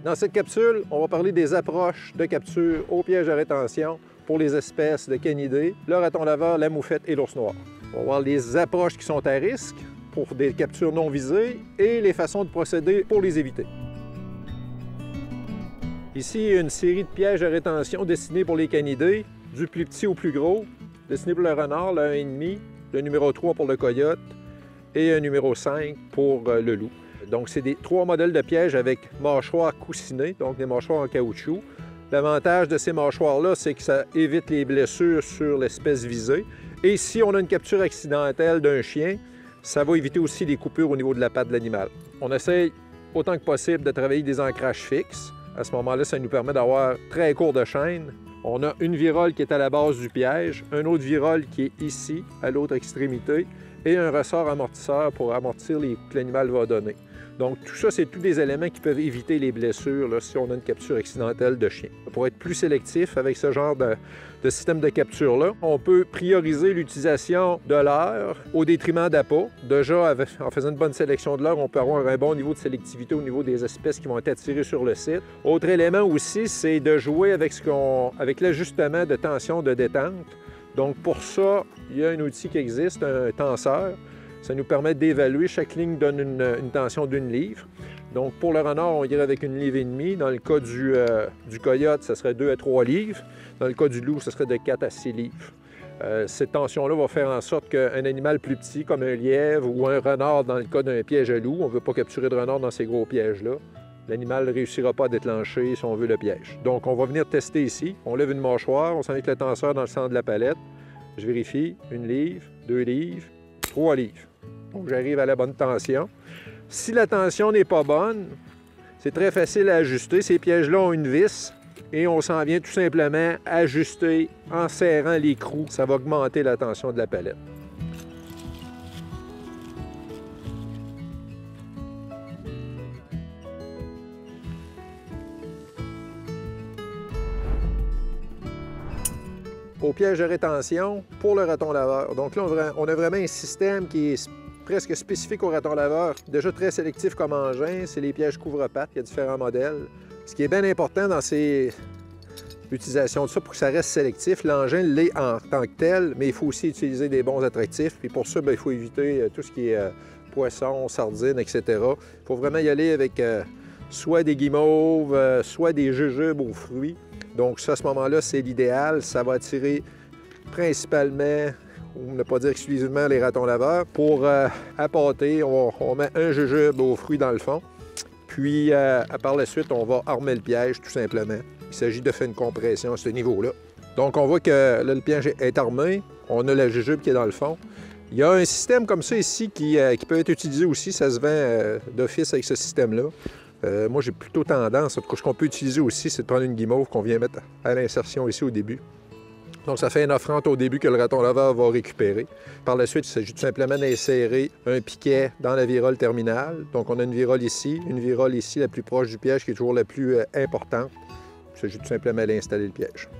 Dans cette capsule, on va parler des approches de capture au piège à rétention pour les espèces de canidés, le raton laveur, la moufette et l'ours noir. On va voir les approches qui sont à risque pour des captures non visées et les façons de procéder pour les éviter. Ici, une série de pièges à rétention destinés pour les canidés, du plus petit au plus gros, destiné pour le renard, le 1,5, le numéro 3 pour le coyote et un numéro 5 pour le loup. Donc, c'est des 3 modèles de pièges avec mâchoires coussinées, donc des mâchoires en caoutchouc. L'avantage de ces mâchoires-là, c'est que ça évite les blessures sur l'espèce visée. Et si on a une capture accidentelle d'un chien, ça va éviter aussi les coupures au niveau de la patte de l'animal. On essaye autant que possible de travailler des ancrages fixes. À ce moment-là, ça nous permet d'avoir très court de chaîne. On a une virole qui est à la base du piège, un autre virole qui est ici, à l'autre extrémité, et un ressort amortisseur pour amortir les coups que l'animal va donner. Donc, tout ça, c'est tous des éléments qui peuvent éviter les blessures là, si on a une capture accidentelle de chien. Pour être plus sélectif avec ce genre de système de capture-là, on peut prioriser l'utilisation de leurre au détriment d'appât. Déjà, en faisant une bonne sélection de leurre, on peut avoir un bon niveau de sélectivité au niveau des espèces qui vont être attirées sur le site. Autre élément aussi, c'est de jouer avec l'ajustement de tension de détente. Donc, pour ça, il y a un outil qui existe, un tenseur. Ça nous permet d'évaluer. Chaque ligne donne une tension d'1 livre. Donc, pour le renard, on irait avec 1,5 livre. Dans le cas du coyote, ça serait 2 à 3 livres. Dans le cas du loup, ça serait de 4 à 6 livres. Cette tension-là va faire en sorte qu'un animal plus petit, comme un lièvre ou un renard, dans le cas d'un piège à loup, on ne veut pas capturer de renard dans ces gros pièges-là. L'animal ne réussira pas à déclencher si on veut le piège. Donc, on va venir tester ici. On lève une mâchoire, on s'en met avec le tenseur dans le centre de la palette. Je vérifie. 1 livre, 2 livres, 3 livres. Donc, j'arrive à la bonne tension. Si la tension n'est pas bonne, c'est très facile à ajuster. Ces pièges-là ont une vis et on s'en vient tout simplement ajuster en serrant l'écrou. Ça va augmenter la tension de la palette. Au piège de rétention pour le raton laveur. Donc là, on a vraiment un système qui est presque spécifique au raton laveur. Déjà très sélectif comme engin, c'est les pièges couvre-pattes, il y a différents modèles. Ce qui est bien important dans l'utilisation de ça, pour que ça reste sélectif, l'engin l'est en tant que tel, mais il faut aussi utiliser des bons attractifs. Puis pour ça, bien, il faut éviter tout ce qui est poisson, sardines, etc. Il faut vraiment y aller avec soit des guimauves, soit des jujubes aux fruits. Donc ça, à ce moment-là, c'est l'idéal. Ça va attirer principalement, ou ne pas dire exclusivement, les ratons laveurs. Pour appâter, on met un jujube aux fruits dans le fond. Puis, par la suite, on va armer le piège, tout simplement. Il s'agit de faire une compression à ce niveau-là. Donc, on voit que là, le piège est armé. On a la jujube qui est dans le fond. Il y a un système comme ça ici qui peut être utilisé aussi. Ça se vend d'office avec ce système-là. Moi, j'ai plutôt tendance, en tout cas, ce qu'on peut utiliser aussi, c'est de prendre une guimauve qu'on vient mettre à l'insertion ici au début. Donc, ça fait une offrande au début que le raton laveur va récupérer. Par la suite, il s'agit tout simplement d'insérer un piquet dans la virole terminale. Donc, on a une virole ici, la plus proche du piège, qui est toujours la plus importante. Il s'agit tout simplement d'installer le piège.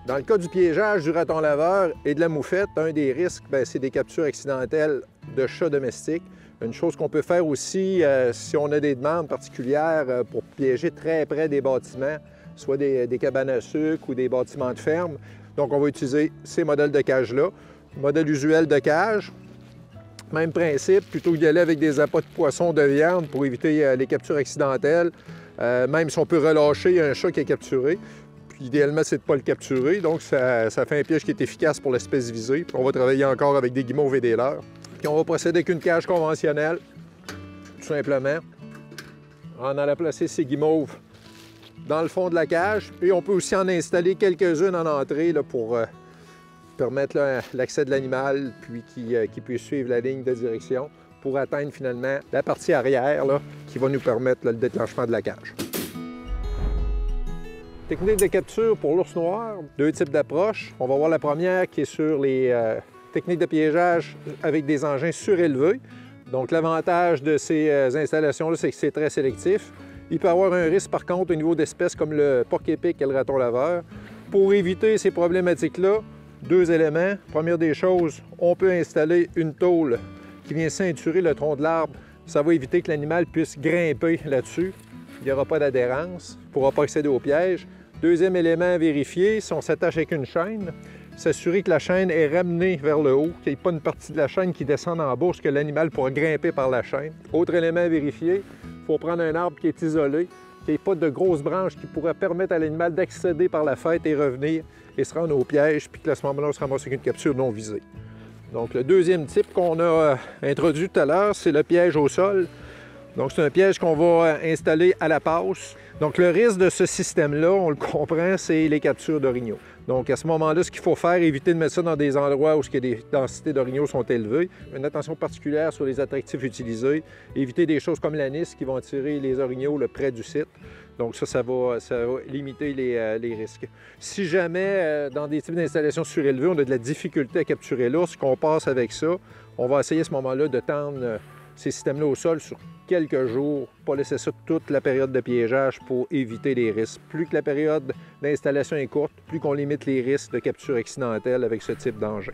Dans le cas du piégeage du raton laveur et de la moufette, un des risques, c'est des captures accidentelles de chats domestiques. Une chose qu'on peut faire aussi, si on a des demandes particulières pour piéger très près des bâtiments, soit des cabanes à sucre ou des bâtiments de ferme. Donc, on va utiliser ces modèles de cage-là. Modèle usuel de cage, même principe, plutôt que d'y aller avec des appâts de poisson, de viande pour éviter les captures accidentelles. Même si on peut relâcher un chat qui est capturé. Idéalement, c'est de ne pas le capturer, donc ça fait un piège qui est efficace pour l'espèce visée. On va travailler encore avec des guimauves et des leurres. Puis on va procéder avec une cage conventionnelle, tout simplement, en allant placer ces guimauves dans le fond de la cage. Et on peut aussi en installer quelques-unes en entrée là, pour permettre l'accès de l'animal, puis qu'il puisse suivre la ligne de direction pour atteindre finalement la partie arrière là, qui va nous permettre là, le déclenchement de la cage. Technique de capture pour l'ours noir, 2 types d'approches. On va voir la première qui est sur les techniques de piégeage avec des engins surélevés. Donc l'avantage de ces installations-là, c'est que c'est très sélectif. Il peut y avoir un risque, par contre, au niveau d'espèces comme le porc-épic et le raton laveur. Pour éviter ces problématiques-là, 2 éléments. Première des choses, on peut installer une tôle qui vient ceinturer le tronc de l'arbre. Ça va éviter que l'animal puisse grimper là-dessus. Il n'y aura pas d'adhérence, il ne pourra pas accéder au piège. Deuxième élément à vérifier, si on s'attache avec une chaîne, s'assurer que la chaîne est ramenée vers le haut, qu'il n'y ait pas une partie de la chaîne qui descend en bas, parce que l'animal pourra grimper par la chaîne. Autre élément à vérifier, il faut prendre un arbre qui est isolé, qu'il n'y ait pas de grosses branches qui pourraient permettre à l'animal d'accéder par la faîte et revenir et se rendre au piège, puis qu'à ce moment-là, on se ramasse avec une capture non visée. Donc, le deuxième type qu'on a introduit tout à l'heure, c'est le piège au sol. Donc, c'est un piège qu'on va installer à la passe. Donc, le risque de ce système-là, on le comprend, c'est les captures d'orignaux. Donc, à ce moment-là, ce qu'il faut faire, éviter de mettre ça dans des endroits où les densités d'orignaux sont élevées. Une attention particulière sur les attractifs utilisés. Éviter des choses comme l'anis qui vont attirer les orignaux près du site. Donc, ça va limiter les risques. Si jamais, dans des types d'installations surélevées, on a de la difficulté à capturer l'ours, qu'on passe avec ça, on va essayer à ce moment-là de tendre ces systèmes-là au sol sur quelques jours, pas laisser ça toute la période de piégeage pour éviter les risques. Plus que la période d'installation est courte, plus qu'on limite les risques de capture accidentelle avec ce type d'engin.